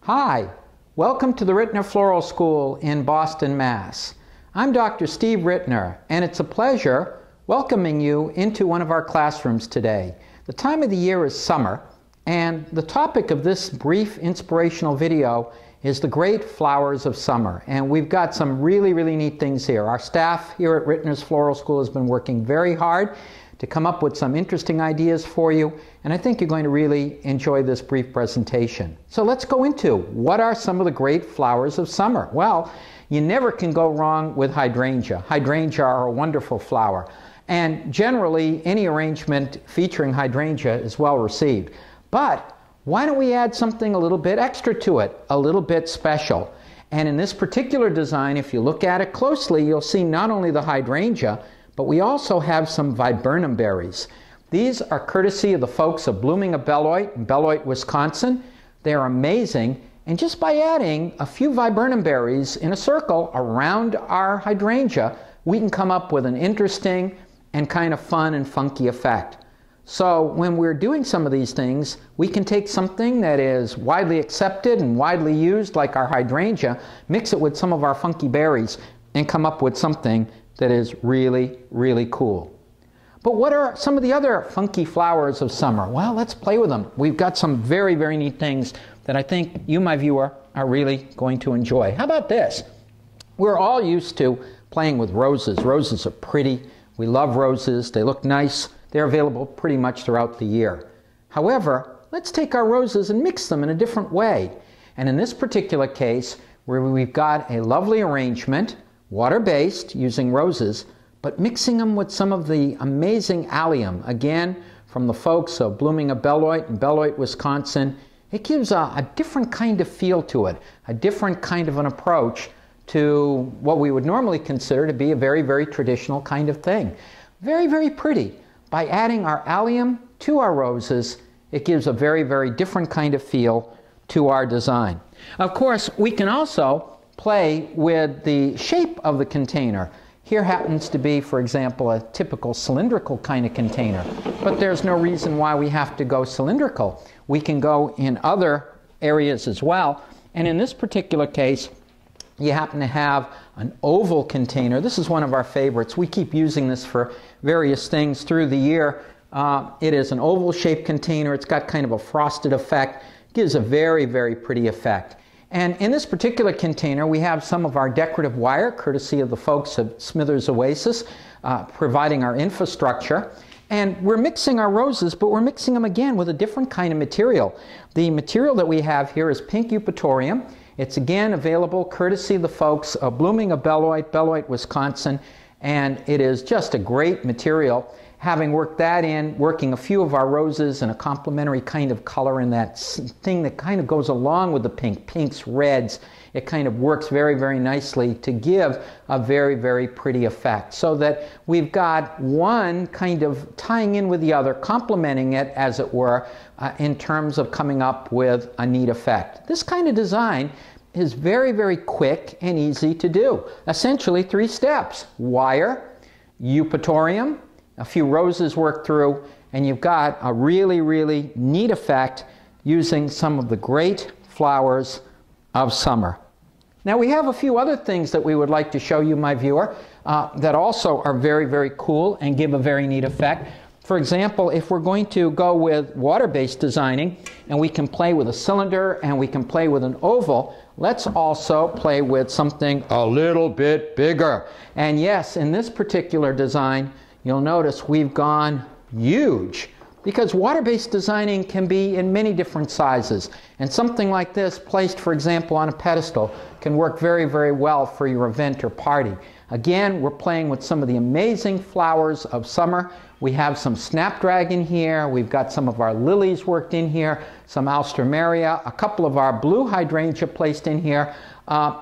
Hi, welcome to the Rittners Floral School in Boston, Mass. I'm Dr. Steve Rittner, and it's a pleasure welcoming you into one of our classrooms today. The time of the year is summer, and the topic of this brief inspirational video is the great flowers of summer. And we've got some really neat things here. Our staff here at Rittners Floral School has been working very hard to come up with some interesting ideas for you, and I think you're going to really enjoy this brief presentation. So let's go into what are some of the great flowers of summer. Well, you never can go wrong with hydrangea. Hydrangea are a wonderful flower, and generally any arrangement featuring hydrangea is well received. But why don't we add something a little bit extra to it, a little bit special? And in this particular design, if you look at it closely, you'll see not only the hydrangea, but we also have some viburnum berries. These are courtesy of the folks of Blooming of Beloit in Beloit, Wisconsin. They're amazing, and just by adding a few viburnum berries in a circle around our hydrangea, we can come up with an interesting and kind of fun and funky effect. So when we're doing some of these things, we can take something that is widely accepted and widely used, like our hydrangea, mix it with some of our funky berries, and come up with something that is really cool. But what are some of the other funky flowers of summer? Well, let's play with them. We've got some very neat things that I think you, my viewer, are really going to enjoy. How about this? We're all used to playing with roses. Roses are pretty. We love roses. They look nice. They're available pretty much throughout the year. However, let's take our roses and mix them in a different way. And in this particular case, where we've got a lovely arrangement, water-based, using roses, but mixing them with some of the amazing allium, again, from the folks of Blooming of Beloit in Beloit, Wisconsin. It gives a different kind of feel to it, a different kind of an approach to what we would normally consider to be a very traditional kind of thing. Very pretty. By adding our allium to our roses, it gives a very different kind of feel to our design. Of course, we can also play with the shape of the container. Here happens to be, for example, a typical cylindrical kind of container, but there's no reason why we have to go cylindrical. We can go in other areas as well, and in this particular case, you happen to have an oval container. This is one of our favorites. We keep using this for various things through the year. It is an oval-shaped container. It's got kind of a frosted effect. It gives a very pretty effect. And in this particular container, we have some of our decorative wire, courtesy of the folks at Smithers Oasis, providing our infrastructure. And we're mixing our roses, but we're mixing them again with a different kind of material. The material that we have here is pink eupatorium. It's again available courtesy of the folks of Blooming of Beloit, Beloit, Wisconsin, and it is just a great material. Having worked that in, working a few of our roses in a complementary kind of color in that thing that kind of goes along with the pink, pinks, reds, it kind of works very nicely to give a very pretty effect. So that we've got one kind of tying in with the other, complementing it, as it were, in terms of coming up with a neat effect. This kind of design is very quick and easy to do. Essentially 3 steps: wire, eupatorium, a few roses worked through, and you've got a really neat effect using some of the great flowers of summer. Now we have a few other things that we would like to show you, my viewer, that also are very cool and give a very neat effect. For example, if we're going to go with water-based designing, and we can play with a cylinder and we can play with an oval, let's also play with something a little bit bigger. And yes, in this particular design, you'll notice we've gone huge, because water-based designing can be in many different sizes. And something like this, placed, for example, on a pedestal, can work very well for your event or party. Again, we're playing with some of the amazing flowers of summer. We have some snapdragon here. We've got some of our lilies worked in here, some alstroemeria, a couple of our blue hydrangea placed in here.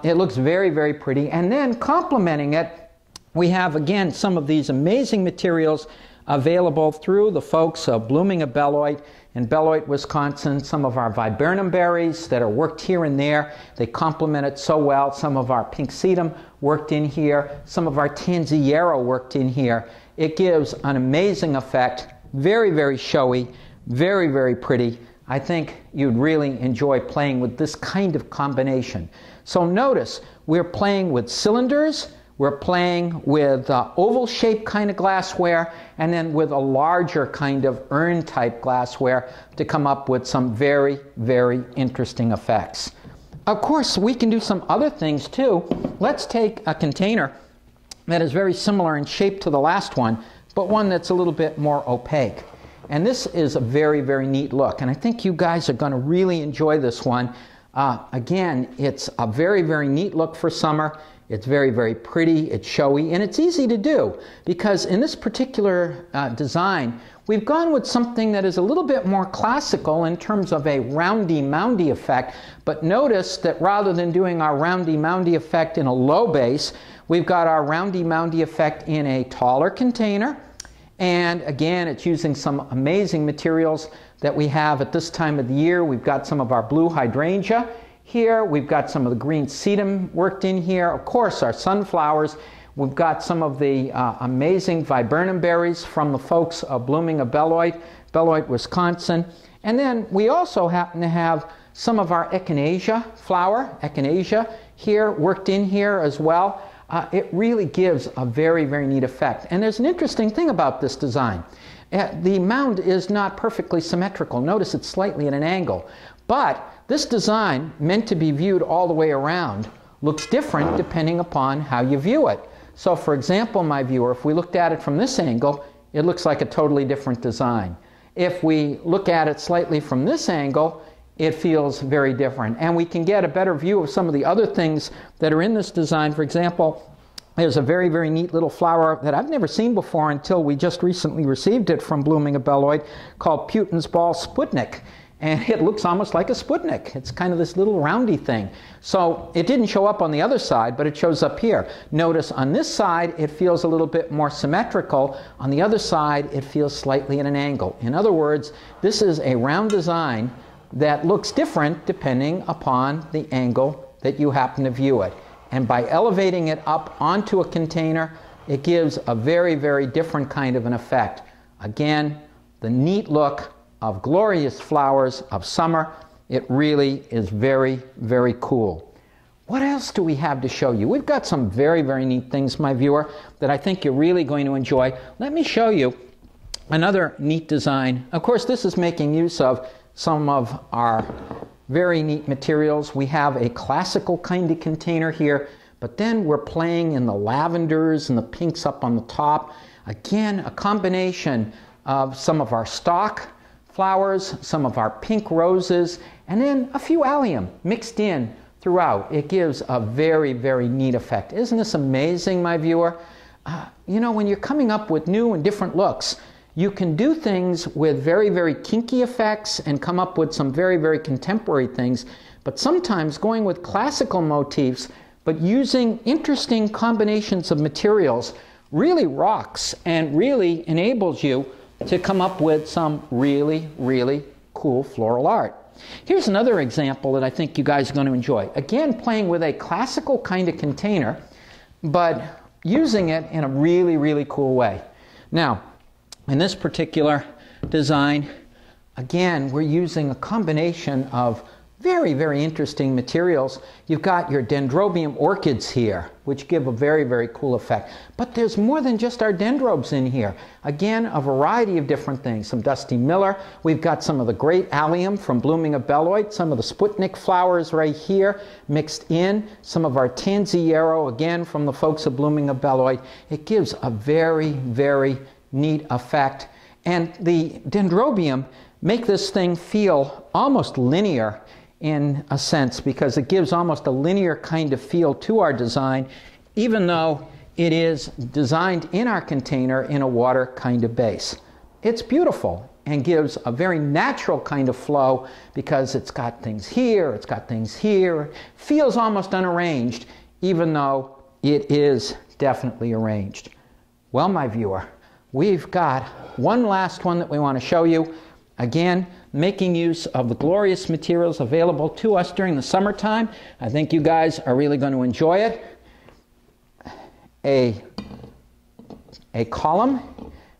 It looks very pretty. And then complementing it, we have, again, some of these amazing materials available through the folks of Blooming of Beloit in Beloit, Wisconsin. Some of our viburnum berries that are worked here and there. They complement it so well. Some of our pink sedum worked in here. Some of our tanzillero worked in here. It gives an amazing effect. Very showy. Very pretty. I think you'd really enjoy playing with this kind of combination. So notice, we're playing with cylinders, we're playing with oval-shaped kind of glassware, and then with a larger kind of urn-type glassware to come up with some very, very interesting effects. Of course, we can do some other things too. Let's take a container that is very similar in shape to the last one, but one that's a little bit more opaque. And this is a very, very neat look, and I think you guys are going to really enjoy this one. Again, it's a very, very neat look for summer. It's very, very pretty, it's showy, and it's easy to do because in this particular design, we've gone with something that is a little bit more classical in terms of a roundy-moundy effect, but notice that rather than doing our roundy-moundy effect in a low base, we've got our roundy-moundy effect in a taller container. And again, it's using some amazing materials that we have at this time of the year. We've got some of our blue hydrangea here. We've got some of the green sedum worked in here. Of course, our sunflowers. We've got some of the amazing viburnum berries from the folks of blooming of Beloit, Wisconsin. And then we also happen to have some of our echinacea flower, echinacea here, worked in here as well. It really gives a very, very neat effect. And there's an interesting thing about this design. The mound is not perfectly symmetrical. Notice it's slightly at an angle. But this design, meant to be viewed all the way around, looks different depending upon how you view it. So for example, my viewer, if we looked at it from this angle, it looks like a totally different design. If we look at it slightly from this angle, it feels very different. And we can get a better view of some of the other things that are in this design. For example, there's a very, very neat little flower that I've never seen before until we just recently received it from blooming of Beloit, called Putin's Ball Sputnik. And it looks almost like a Sputnik. It's kind of this little roundy thing. So it didn't show up on the other side, but it shows up here. Notice on this side, it feels a little bit more symmetrical. On the other side, it feels slightly at an angle. In other words, this is a round design that looks different depending upon the angle that you happen to view it. And by elevating it up onto a container, it gives a very, very different kind of an effect. Again, the neat look of glorious flowers of summer. It really is very, very cool. What else do we have to show you? We've got some very, very neat things, my viewer, that I think you're really going to enjoy. Let me show you another neat design. Of course, this is making use of some of our very neat materials. We have a classical kind of container here, but then we're playing in the lavenders and the pinks up on the top. Again, a combination of some of our stock flowers, some of our pink roses, and then a few allium mixed in throughout. It gives a very, very neat effect. Isn't this amazing, my viewer? You know, when you're coming up with new and different looks, you can do things with very, very kinky effects and come up with some very, very contemporary things, but sometimes going with classical motifs, but using interesting combinations of materials really rocks and really enables you to come up with some really, really cool floral art. Here's another example that I think you guys are going to enjoy. Again, playing with a classical kind of container, but using it in a really, really cool way. Now, in this particular design, again, we're using a combination of very, very interesting materials. You've got your dendrobium orchids here, which give a very, very cool effect. But there's more than just our dendrobes in here. Again, a variety of different things. Some Dusty Miller. We've got some of the great allium from blooming of Beloit. Some of the Sputnik flowers right here mixed in. Some of our Tanziero, again, from the folks of blooming of Beloit. It gives a very, very neat effect. And the dendrobium make this thing feel almost linear in a sense, because it gives almost a linear kind of feel to our design, even though it is designed in our container in a water kind of base. It's beautiful and gives a very natural kind of flow because it's got things here, it's got things here. Feels almost unarranged, even though it is definitely arranged. Well, my viewer, we've got one last one that we want to show you. Again, making use of the glorious materials available to us during the summertime. I think you guys are really going to enjoy it. A column,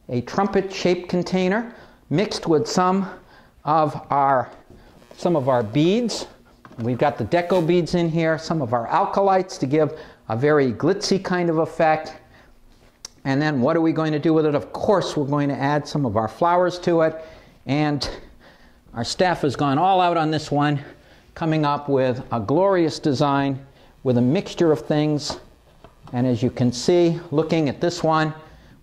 a trumpet-shaped container, mixed with some of our some of our beads. We've got the deco beads in here, some of our alkalites to give a very glitzy kind of effect. And then what are we going to do with it? Of course, we're going to add some of our flowers to it. And our staff has gone all out on this one, coming up with a glorious design with a mixture of things. And as you can see, looking at this one,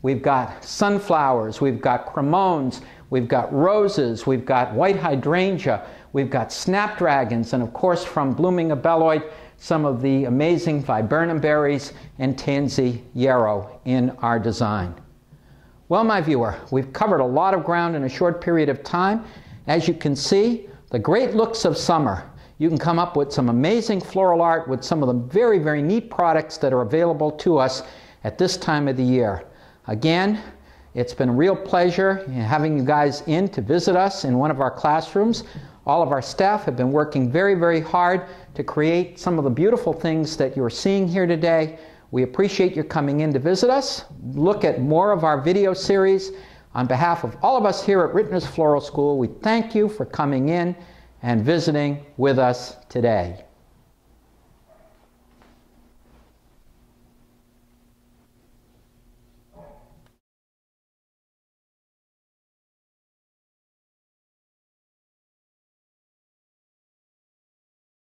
we've got sunflowers, we've got cremones, we've got roses, we've got white hydrangea, we've got snapdragons, and of course from blooming abelloid, some of the amazing viburnum berries and tansy yarrow in our design. Well, my viewer, we've covered a lot of ground in a short period of time. As you can see, the great looks of summer. You can come up with some amazing floral art with some of the very, very neat products that are available to us at this time of the year. Again, it's been a real pleasure having you guys in to visit us in one of our classrooms. All of our staff have been working very, very hard to create some of the beautiful things that you're seeing here today. We appreciate your coming in to visit us. Look at more of our video series. On behalf of all of us here at Rittners Floral School, we thank you for coming in and visiting with us today.